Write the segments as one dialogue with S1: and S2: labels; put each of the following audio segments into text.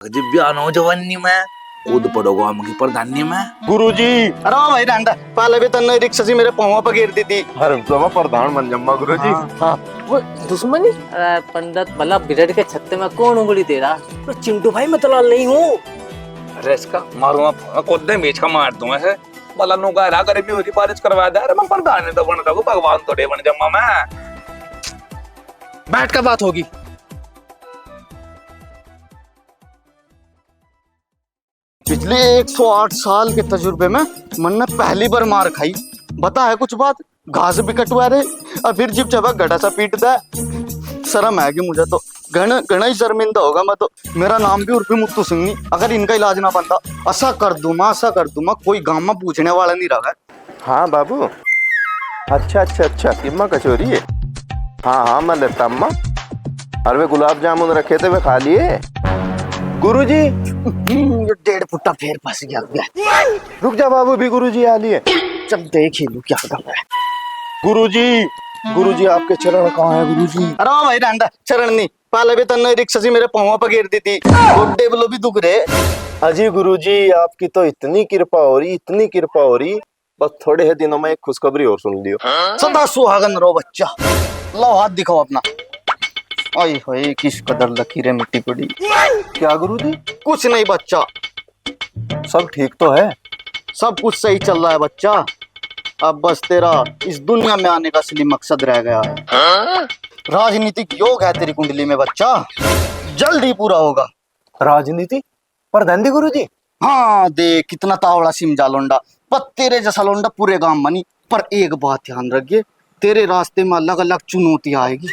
S1: जब भी नौजवानी में कूद पड़ोगा हमकी प्रधानी में
S2: गुरुजी।
S3: अरे भाई डांडा पहले भी तन्ने रिक्शा से मेरे पाँव पर गिर दी थी।
S2: अरे तो प्रधान बन जम्मा गुरुजी।
S3: हाँ
S4: वो दुश्मनी। अरे पंडित भला बिरड़ के छत्ते में कौन उंगली दे रहा? तो चिंटू भाई मैं दलाल नहीं हूँ।
S1: अरे इसका मारूंगा कोदे बेच का मार दूंगा ऐसे भला नो का रा करे भी होती बारिश करवा दे। अरे मैं प्रधान तो बन सकूं भगवान तो डे बन जम्मा मैं
S4: बैठ कर बात होगी।
S3: पिछले 108 साल के तजुर्बे में मन ने पहली बार मार खाई। बता है कुछ बात, घास भी कटवा रहे और फिर जिप चबा गड़ा सा पीटता है। शर्म आएगी मुझे तो, घना ही शर्मिंदा होगा मैं तो। मेरा नाम भी उर्फी मुत्तू सिंह नहीं, अगर इनका इलाज ना बनता ऐसा कर दूंगा कोई गांव में पूछने वाला नहीं रहा।
S2: हाँ बाबू, अच्छा किम्मा कचोरी है। हाँ मैं लेता अम्मा। अरे वे गुलाब जामुन रखे थे वे खा लिए गुरुजी।
S3: 1.5 फुट्टा फेर फंस गया।
S2: रुक जा बाबू, भी गुरुजी आ लिए।
S3: चल देख ही लू क्या कर रहा है।
S2: गुरुजी आपके चरण कहाँ है गुरुजी?
S3: अरे भाई डांडा चरण नहीं, पहले भी तन्ने रिक्शा से मेरे पाँव पर गिर दी थी। गोड्डे बोलो भी दुख रहे।
S2: अजी गुरुजी आपकी तो इतनी कृपा हो रही, बस थोड़े ही दिनों में एक खुशखबरी और सुन लियो।
S3: सदा सुहागन रहो बच्चा। लो हाथ दिखाओ अपना। आई होए किस कदर लकीरें मिट्टी पड़ी।
S2: क्या गुरुजी?
S3: कुछ नहीं बच्चा,
S2: सब ठीक तो है?
S3: सब कुछ सही चल रहा है बच्चा। अब बस तेरा इस दुनिया में आने का असली मकसद रह गया है। राजनीतिक योग है तेरी कुंडली में बच्चा, जल्द ही पूरा होगा।
S2: राजनीति पर धंधे गुरुजी?
S3: हाँ देख कितना तावड़ा सिमजा लोंडा, पर तेरे जैसा लोंडा पूरे गांव बनी। पर एक बात ध्यान रखिए, तेरे रास्ते में अलग अलग चुनौतियां आएगी।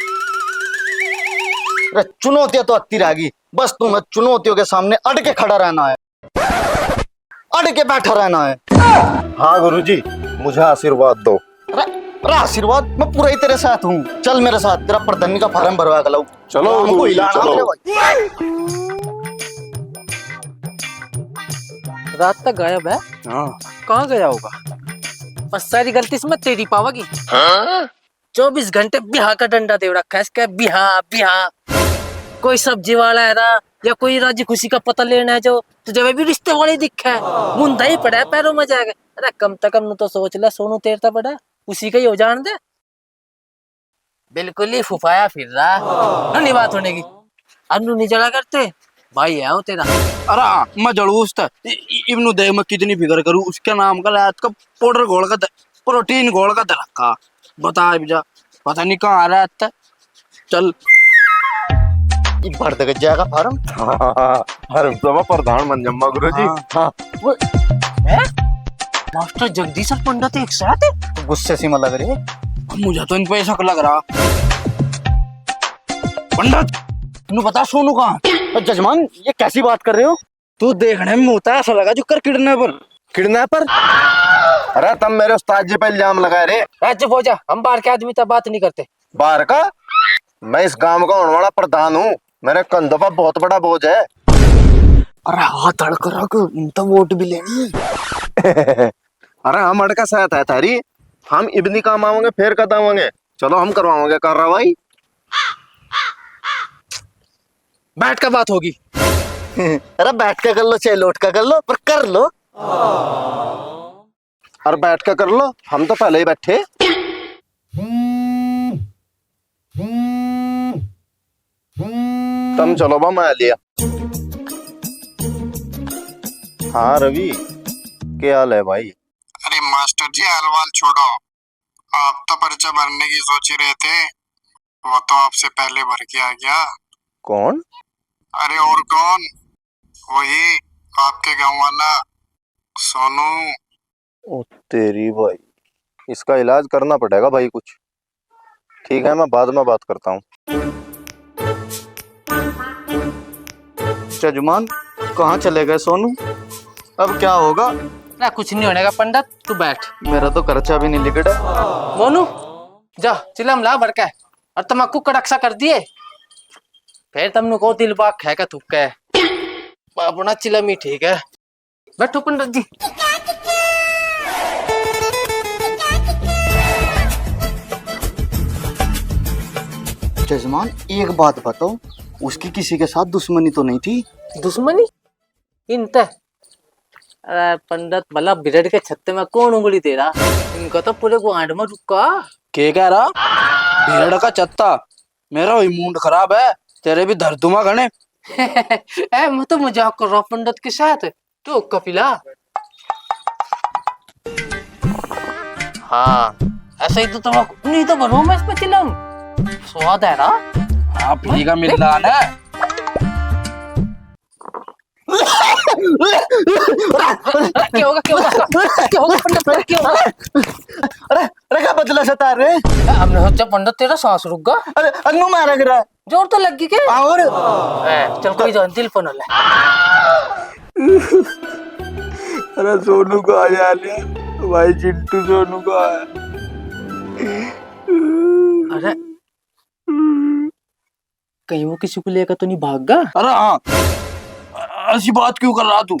S3: चुनौतियां तो आती रहेगी, बस तुम्हें चुनौतियों के सामने अड़ के खड़ा रहना है, अड़ के बैठा रहना है।
S2: हाँ गुरुजी, मुझे आशीर्वाद दो।
S3: अरे आशीर्वाद, मैं पूरा ही तेरे साथ हूँ। चल मेरे साथ, तेरा प्रधानी का फार्म भरवा के लाऊं।
S2: चलो
S3: हमको
S2: गुरुजी,
S3: हिलाना
S2: चलो।
S3: मेरे भाई।
S4: रात तक गायब है। कहाँ गया होगा? बस सारी गलती इसमें तेरी पावागी। 24 घंटे बिहा का डंडा दे रखा है इसका। बिहा कोई सब्जी वाला है ना, या कोई राजी खुशी का पता लेना है जो तुझे भी रिश्ते वाले दिखा है, मुंदा ही पड़ा है पैरों में जाएगा। अरे कम से कम तो सोच ले, सोनू तेरता पड़ा उसी का ही हो जान दे। बिल्कुल ही फुफाया फिर रहा। नहीं बात होने की, अन्नू नहीं जड़ा करते भाई है वो तेरा।
S3: अरे मैं जड़ूस था इब्नु दे, मैं कितनी फिक्र करूं उसके नाम का लात का पाउडर घोल का प्रोटीन घोल का रखा। बता जा, पता नहीं कहाँ आ रहा है। चल भर दे जाएगा फार्म।
S2: अरे तो प्रधान बन जम्मा गुरुजी।
S3: हाँ
S4: मास्टर जगदीश और पंडित एक साथ है?
S3: गुस्से से मत लग रही है मुझे तो, इन पैसा लग रहा। पंडित तू बता सोनू कहाँ? जजमान ये कैसी बात कर रहे हो? तू देखने में होता है ऐसा लगा जो कर
S2: किडनैपर। अरे तुम मेरे उस्ताद जी पे इल्जाम लगाए रे।
S4: चुप हो जा, हम बाहर के आदमी तब बात नहीं करते।
S2: बाहर का? मैं इस गांव का होने वाला प्रधान हूँ, मेरे कंधों पर बहुत बड़ा बोझ है।
S3: अरे हाथ अड़क रख, इन तो वोट भी लेनी।
S2: अरे हम अड़का साथ है थारी, हम इब्नी काम आवेंगे फिर कदावेंगे। चलो हम करवाओगे कार्रवाई।
S4: बैठ कर बात होगी।
S3: अरे बैठ के कर लो चाहे लौट कर लो, पर कर लो।
S2: अरे बैठ के कर लो, हम तो पहले ही बैठे। तुम चलो बा, मैं आ लिया। हाँ रवि, क्या हाल है भाई?
S5: अरे मास्टर जी हलवाल छोड़ो, आप तो पर्चा भरने की सोच ही रहे थे, वो तो आपसे पहले भर के आ गया।
S2: कौन?
S5: अरे और कौन, वही आपके गांव वाला सोनू।
S2: ओ तेरी भाई, इसका इलाज करना पड़ेगा भाई कुछ। ठीक है, मैं बाद में बात करता हूँ।
S3: जजमान कहाँ चले गए सोनू? अब क्या होगा?
S4: ना कुछ नहीं होने का पंडित, तू बैठ।
S3: मेरा तो खर्चा भी नहीं लिखा।
S4: मोनू जा चिलम ला भर के, और तम्बाकू कड़कसा कर दिए। फिर तुमने को दिल बाग है का थुक है अपना चिलम ही ठीक है। बैठो पंडित जी।
S3: जजमान एक बात बताओ, उसकी किसी के साथ दुश्मनी तो नहीं थी?
S4: दुश्मनी इनते? अरे पंडित भला बिरड़ के छत्ते में कौन उंगली दे रहा? इनका तो पूरे गुआंड में रुका।
S6: के कह रहा? भेड़ का चत्ता, मेरा वही मूड खराब है, तेरे भी धरतुमा गणे।
S4: ए मैं तो मजाक कर रहा हूँ पंडित के साथ, तो कपिला। हाँ ऐसा ही तो तुम नहीं तो भरो मैं इसमें चिलम स्वाद है ना।
S6: हाँ फ्री का मिल रहा है।
S4: क्या होगा क्या होगा क्या होगा पंडित क्या होगा?
S3: अरे अरे क्या बदला सता रे?
S4: हमने सोचा पंडित तेरा सांस रुक गया।
S3: अरे अन्नू मारा गिरा।
S4: जोर तो लग गई क्या?
S3: और
S4: चल कोई जो दिल फोन ले।
S1: अरे सोनू को आ जा लिया भाई, चिंटू सोनू को आया।
S4: अरे कहीं वो किसी को लेकर तो नहीं भाग गया?
S6: अरे हाँ, ऐसी बात क्यों कर रहा तू?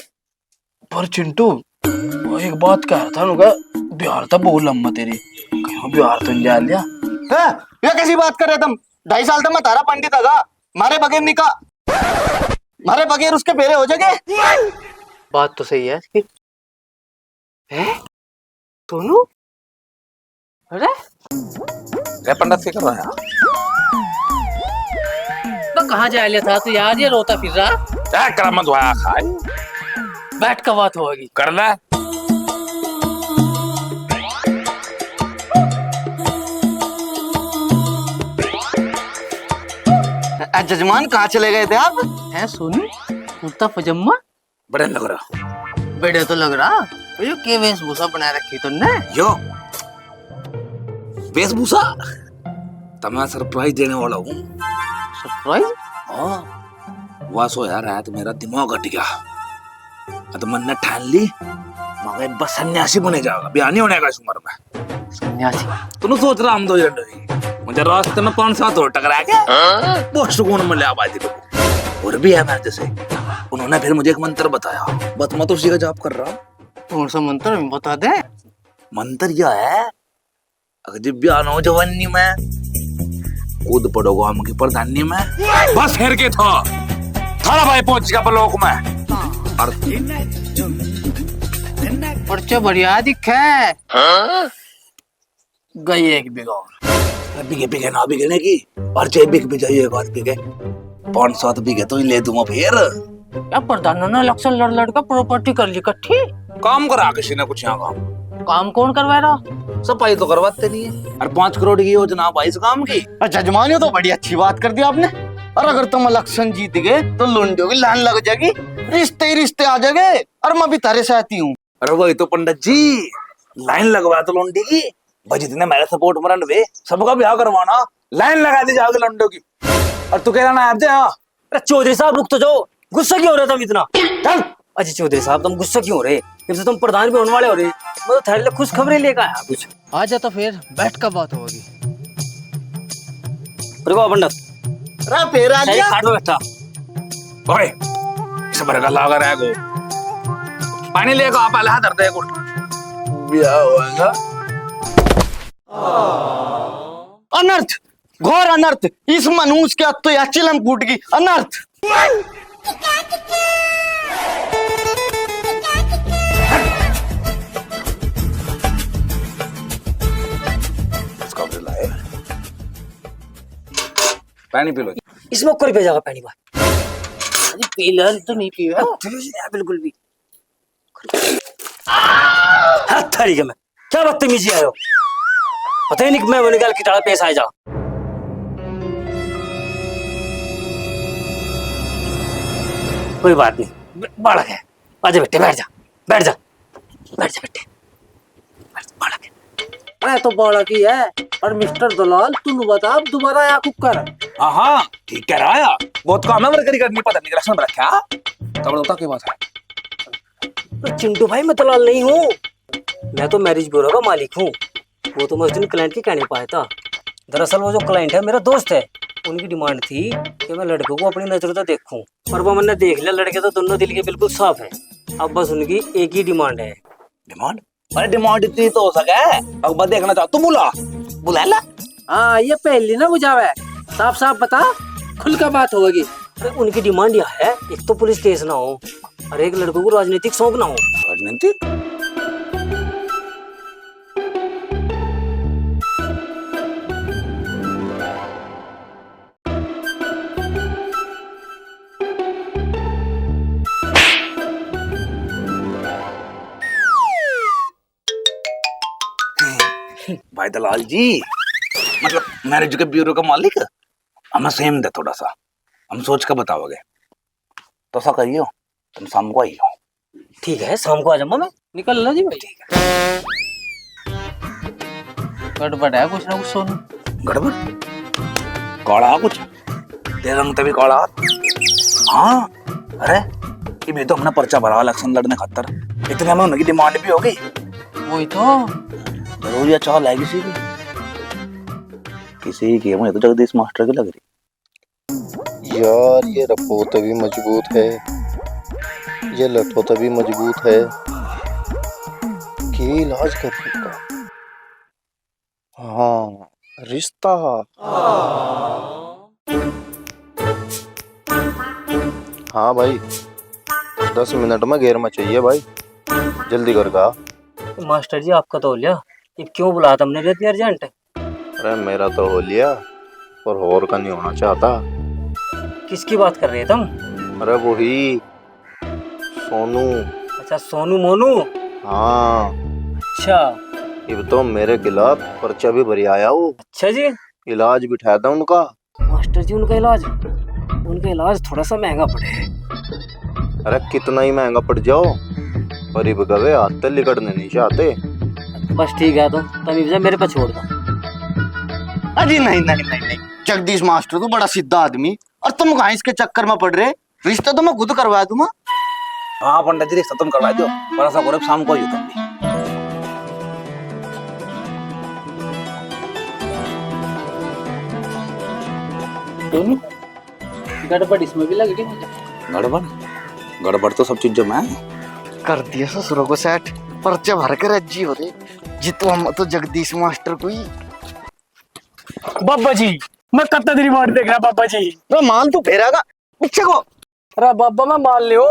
S6: पर चिंटू वो एक बात कह रहा था नुका, बिहार था बहुत लंबा तेरी, कहीं बिहार तो नहीं जा लिया?
S3: है ये कैसी बात कर रहे तुम? 2.5 साल तक मैं तारा पंडित था, मारे बगैर निका, मारे बगैर उसके पेरे हो जाएंगे।
S4: बात तो सही है इसकी। हैं? सोनू? अरे
S1: पंडित क्या कर रहा है?
S4: तो कहाँ जा लिया था तू यार, ये रोता फिर रहा?
S1: क्या कर मत हुआ खाए
S4: बैठ का बात होगी
S1: कर ले।
S3: जजमान कहाँ चले गए थे आप?
S4: है सोनू कुर्ता पजामा
S1: बड़े लग रहा।
S4: बढ़िया तो लग रहा। ये के वेशभूषा बना रखी तुमने?
S1: यो वेशभूषा तो मैं सरप्राइज देने वाला हूँ।
S4: सरप्राइज?
S1: हाँ वासो यार है तो मेरा दिमाग हट गया, तो मैंने ठान ली मगर बस सन्यासी बने जाएगा, ब्याह नहीं होने का इस उम्र में।
S4: सन्यासी?
S1: तू सोच रहा हम दो जन मुझे रास्ते में 5-7 और टकरा के बहुत सुकून मिले आबादी को। और भी है मेरे जैसे, उन्होंने फिर मुझे एक मंत्र बताया, बस मैं तो उसी का जाप कर रहा हूँ।
S4: कौन सा मंत्र बता दे।
S1: मंत्र यह है, अगर जब ब्याह न हो जवानी में कूद पड़ोगे हम की प्रधानी में, बस हेर के था थारा भाई पहुंच गया बलोक में।
S4: पर्चा बढ़िया दिखे। गई एक बिगाड़।
S1: बिगे बिगे ना बिगने की पर्चे बिक भी जाइए, एक बात बिगे 5-7 बिगे तो ही ले दूंगा फिर।
S4: क्या प्रधान ने इलेक्शन लड़ लड़ का प्रॉपर्टी कर ली इकट्ठी?
S1: काम करा किसी ने कुछ यहाँ
S4: काम कौन करवा रहा?
S1: सफाई तो करवाते नहीं है। और 5 करोड़ की योजना 22 काम की।
S3: जजमान ये तो बड़ी अच्छी बात कर दी आपने। और अगर तुम इलेक्शन जीत गए तो लुंडियों की लाइन लग जाएगी, रिश्ते ही रिश्ते आ जाएंगे। और मैं भी तारे साथी हूँ।
S1: अरे वही तो पंडित जी, लाइन लगवा तो लौंडी की भाई, जितने मेरे सपोर्ट में रहे सबका ब्याह करवाना, लाइन लगा दी जाओगे लौंडियों की। और तू कह रहा ना आप जा।
S7: अरे चौधरी साहब रुक तो जाओ, गुस्सा क्यों हो रहा था इतना? चल अजय चौधरी साहब तुम गुस्सा क्यों हो रहे? जब तुम प्रधान भी होने वाले हो रहे, मैं तो थारे लिए खुश खबरें लेकर आया कुछ।
S4: आ जा तो फिर बैठ का बात होगी।
S7: रुको पंडित,
S3: फिर आ
S7: सही खाट में बैठा।
S1: ओए इस बार का लागा रहेगो, पानी लेकर आप आला दर्द है कुछ ब्याह होगा।
S3: अनर्थ, घोर अनर्थ, इस मनुष्य के अब तो यह चिलम फूट गई। अनर्थ।
S1: पानी पी लो।
S7: इसमें कोई पे जाएगा पानी बात।
S4: अरे पीला तो नहीं पिया
S7: बिल्कुल भी। हाथ थारी के मैं क्या बदतमीजी आयो, पता ही नहीं कि मैं वो निकाल के टाला पेश आ जा। कोई बात नहीं, बालक है। आजा बेटे बैठ जा, बैठ जा, बैठ जा बेटे, बालक है।
S4: मैं तो बड़ा की है। और मिस्टर दलाल तू बता अब दोबारा या कुकर?
S1: हाँ ठीक कह रहा है, बहुत काम है वर्करी करनी, पता नहीं रक्षा में रखा तब बता क्या बात है।
S7: तो चिंटू भाई मैं दलाल नहीं हूँ, मैं तो मैरिज ब्यूरो का मालिक हूँ। वो तो मैं उस दिन क्लाइंट की कहने पाया था। दरअसल वो जो क्लाइंट है मेरा दोस्त है, उनकी डिमांड थी कि मैं लड़के को अपनी नजरों से देखूं, और वो मैंने देख लिया। लड़के तो दोनों दिल के बिल्कुल साफ है। अब बस उनकी एक ही डिमांड है।
S1: डिमांड? अरे डिमांड इतनी तो हो सके, अब देखना चाहता तू बुला ला।
S4: हाँ ये पहली ना बुझावे, साफ साफ बता खुल का बात होगी।
S7: अरे उनकी डिमांड यह है, एक तो पुलिस केस ना हो और एक लड़कों को राजनीतिक शौक ना हो।
S1: राजनीति भाई दलाल जी, मतलब मैरिज के ब्यूरो का मालिक हमें सेम दे थोड़ा सा, हम सोच कर बताओगे तो ऐसा करियो, तुम शाम को आइयो।
S7: ठीक है, शाम को आ जाऊंगा मैं।
S4: निकल लो जी भाई। गड़बड़ है कुछ ना कुछ सोनू।
S1: गड़बड़ काड़ा कुछ तेरे रंग तभी काड़ा। हाँ अरे ये भी तो हमने पर्चा भरा इलेक्शन लड़ने खातर, इतने में उनकी डिमांड भी हो गई।
S4: वही तो
S1: जरूर या चाल है किसी की मुझे तो जगदीश मास्टर की लग रही।
S2: यार ये रफोत भी मजबूत है, ये लठोत भी मजबूत है कि इलाज करने का। हाँ रिश्ता। हाँ भाई 10 मिनट में घेर में चाहिए भाई, जल्दी कर का।
S7: तो मास्टर जी आपका तो हो लिया, ये क्यों बुलाया तुमने इतनी अर्जेंट?
S2: अरे मेरा तो हो लिया पर और का नहीं होना चाहता।
S7: किसकी बात कर रहे हैं तुम?
S2: अरे वही सोनू।
S7: अच्छा सोनू मोनू।
S2: हाँ
S7: अच्छा
S2: अब तो मेरे खिलाफ पर्चा भी भरी आया हूँ,
S7: अच्छा जी।
S2: इलाज बिठाया था उनका।
S7: मास्टर जी उनका इलाज थोड़ा सा महंगा पड़े।
S2: अरे कितना ही महंगा पड़ जाओ पर इब गवे आते लिकड़ने नहीं चाहते।
S7: बस ठीक है, तो तमीज़ मेरे पे छोड़ दो।
S3: अरे नहीं नहीं नहीं नहीं, जगदीश मास्टर तो बड़ा सीधा आदमी, और तुम कहाँ इसके चक्कर में पड़ रहे? रिश्ता तो मैं खुद करवा दूंगा।
S1: हाँ पंडित जी रिश्ता तुम करवा दो, पर ऐसा करो शाम को आइयो तुम भी।
S4: दोनों गड़बड़ इसमें भी लग गई।
S1: गड़बड़ गड़बड़ तो सब चीजों में है।
S3: कर दिया ससुरों को सेट, पर्चे भर कर अज्जी हो रहे, जितो हम तो जगदीश मास्टर को ही।
S6: बाबा जी मैं कत्ता तेरी मार देख रहा बाबा जी।
S3: तो मान तू फेरागा पीछे को।
S6: अरे बाबा मैं मान लियो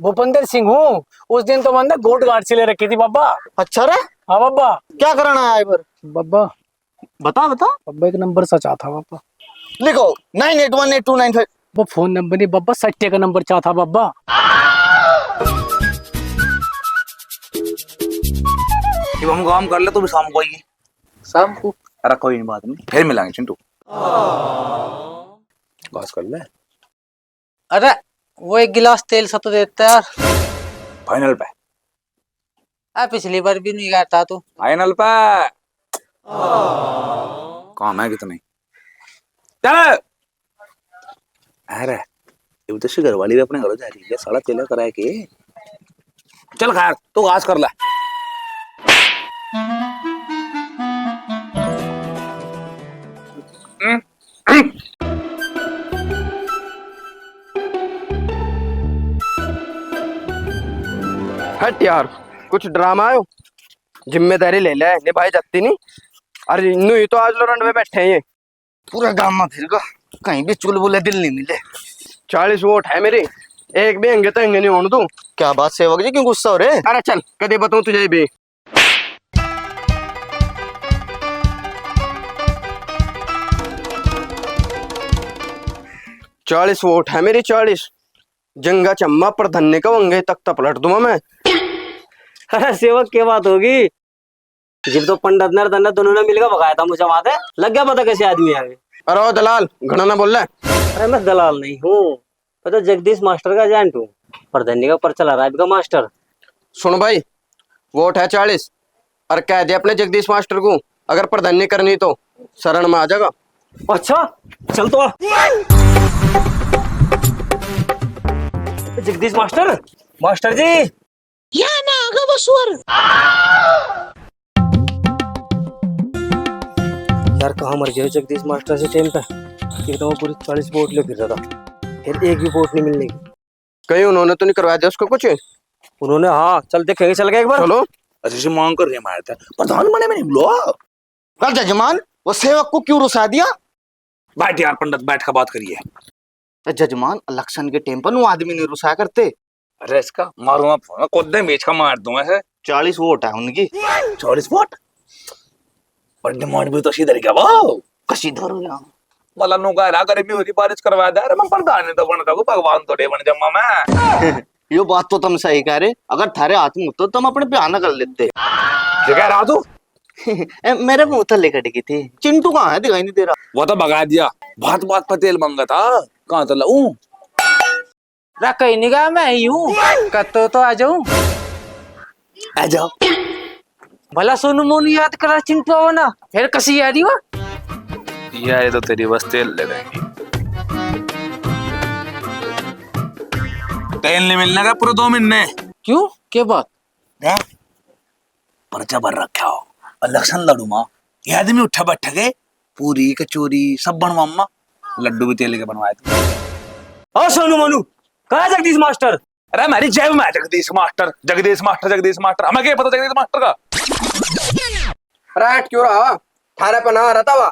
S6: भूपेंद्र सिंह हूँ, उस दिन तो मैंने गोट गार्ड से ले रखी थी बाबा।
S3: अच्छा रे,
S6: हाँ बाबा।
S3: क्या कराना है इधर?
S6: बाबा
S3: बता बता।
S6: बाबा एक नंबर सचा था बाबा।
S3: लिखो 98182995।
S6: वो फोन नंबर नहीं बाबा, सट्टे का नंबर चाह था बाबा।
S1: जब हम काम कर ले तो भी शाम को आइए।
S6: शाम को?
S1: अरे कोई नहीं, बात नहीं, फिर मिलेंगे चिंटू। बस कर ले।
S4: अरे वो एक गिलास तेल सा तो देता यार।
S1: फाइनल पे।
S4: पिछली बार भी नहीं गया था तू।
S1: फाइनल पे काम है कितने। चल अरे ये तो शुगर वाली भी अपने घर जा रही है, साला तेल कराए के। चल खैर तू घास कर ले।
S8: हट यार, कुछ ड्रामा आयो, जिम्मेदारी ले ले, निभाई जाती नहीं। अरे इन्नू ही तो आज लो रंड में बैठे हैं, ये
S3: पूरा गांव में फिर कहीं भी चुलबुले दिल नहीं मिले।
S8: 40 वोट है मेरे, एक भी हंगे तो हंगे नहीं होने दूं।
S3: क्या बात सेवक जी, क्यों गुस्सा हो रहे?
S8: अरे चल कदे बताऊं तुझे भी। चालीस वोट है मेरी, 40। जंगा चम्मा पर धन्ने का वंगे तक पलट दूंगा मैं।
S7: अरे सेवक क्या बात होगी, जब तो पंडित ने धन्ना दोनों ने मिलकर भगाया था मुझे, वहां लग गया पता कैसे आदमी आ गए।
S8: अरे ओ दलाल घना ना बोल रहा।
S7: अरे मैं दलाल नहीं हूँ, मैं तो जगदीश मास्टर का एजेंट हूँ, पर धन्ने का पर्चा ला रहा है मास्टर।
S8: सुन भाई, वोट है 40 और कह दे अपने जगदीश मास्टर को अगर प्रधानी करनी तो शरण में आ जाएगा।
S7: अच्छा चल तो। जगदीश मास्टर, मास्टर जी यार कहाँ मर गए जगदीश मास्टर से टाइम पे। एक तो वो पूरी 40 वोट ले फिर रहा था, फिर एक भी वोट नहीं मिलने की।
S8: कहीं उन्होंने तो नहीं करवाया दिया उसको कुछ?
S7: उन्होंने हाँ, चल देखेंगे, चल गए एक बार।
S8: चलो।
S1: अच्छी मांग कर रही है प्रधान बने में नहीं बोलो।
S3: कल जजमान वो सेवक को क्यों रुसा दिया?
S1: बैठ यार पंडित, बैठ कर बात करिए।
S3: जजमान इलेक्शन के टाइम पर वो आदमी नहीं रुसाया करते।
S1: अरे इसका मारूंगा फोन, कोदे बेच का मार दूं ऐसे।
S3: 40 वोट है उनकी।
S1: 40 वोट पर डिमांड भी तो सीधे क्या वो
S3: कसी धरो यहाँ।
S1: मला नु का रा गर्मी होती बारिश करवा दे। अरे मैं प्रधान तो बन का भगवान तो डे बन जम्मा मैं।
S3: ये बात तो तुम सही कह रहे, अगर थारे हाथ में होता तो तुम अपने बयान कर लेते।
S1: क्या कह रहा तू?
S3: मेरे मुंह थल्ले कट गई थी। चिंटू कहाँ है, दिखाई नहीं दे रहा।
S1: वो तो भगा दिया, बात बात पर तेल मंगा था। कहाँ तो लाऊं?
S4: कहीं नहीं गया, मैं ही हूँ। कतो तो आ जाऊं।
S1: आ जाओ।
S4: भला सोनू मोनू याद करा चिंटू हो ना, फिर कसी याद ही हुआ।
S1: ये तो तेरी बस तेल ले देंगी। तेल नहीं मिलने का पूरे 2 महीने।
S4: क्यों, क्या बात?
S1: पर्चा भर रखा हो, इलेक्शन लड़ूंगा। ये आदमी उठा बैठा के पूरी कचौरी सब बनवाऊंगा। लड्डू भी तेल के बनवाए थे।
S7: और सोनू मोनू कहा जगदीश मास्टर?
S1: अरे हमारी जेब में है Jagdish master, Jagdish master, Jagdish master. हमें क्या पता जगदीश मास्टर का?
S8: राइट क्यों रहा? थारा पना रहता हुआ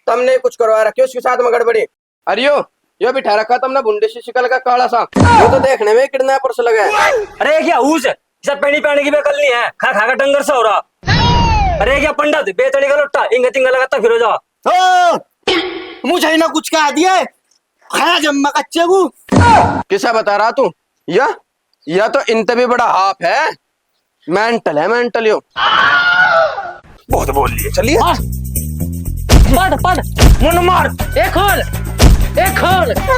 S8: तुमने कुछ करवा रखे उसके साथ में गड़बड़ी। अरे यो भी ठहरा रखा तुमने बुंडे से शिकल का काला सा। वो तो देखने में किडनैपर से लगा है।
S7: अरे क्या हूस है, सब पेनी पानी की बेकल नहीं है, खा खा का डंगर सा हो रहा। अरे क्या पंडित बेतड़ी का लोटा इंग तिंगा लगाता फिर जा।
S3: मुझे ना कुछ कह दिया है, खाया जम्मा कच्चे को।
S8: किसा बता रहा तू? या तो इनते भी बड़ा हाफ है, मेंटल है, मेंटल यो।
S1: बहुत बोल लिए, चलिए।
S4: पढ़ मुन मार। एक होल।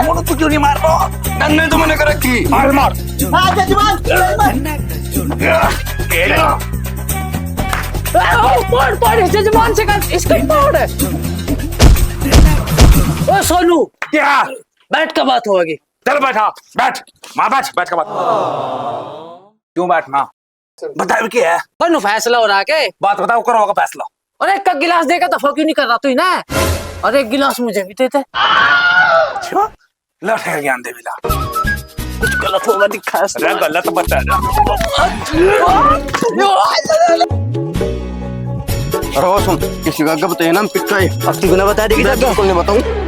S1: मोनू तू क्यों नहीं मार रहा?
S8: नन्ने तो मैंने कर रखी।
S1: मार मार।
S3: हाँ जजमान।
S4: पढ़ जजमान से कर, इसको पढ़। ओ सोनू,
S1: क्या?
S4: बैठ का बात होगी।
S1: चल बैठा, बैठ माँ, बैठ का बात। क्यों बैठना? बताओ क्या है?
S4: बनू फैसला हो रहा के?
S1: बात बताओ, करो होगा फैसला।
S4: और एक का गिलास देगा तो क्यों नहीं कर रहा तू ना? और एक गिलास मुझे भी देते।
S1: लौट है ज्ञान देवी ला।
S4: कुछ गलत होगा दिखा।
S1: अरे गलत बता रहा।
S8: अरे सुन, किसी का बताइए ना, पिटका है। अब तू बिना बता देगी, बिल्कुल नहीं बताऊं।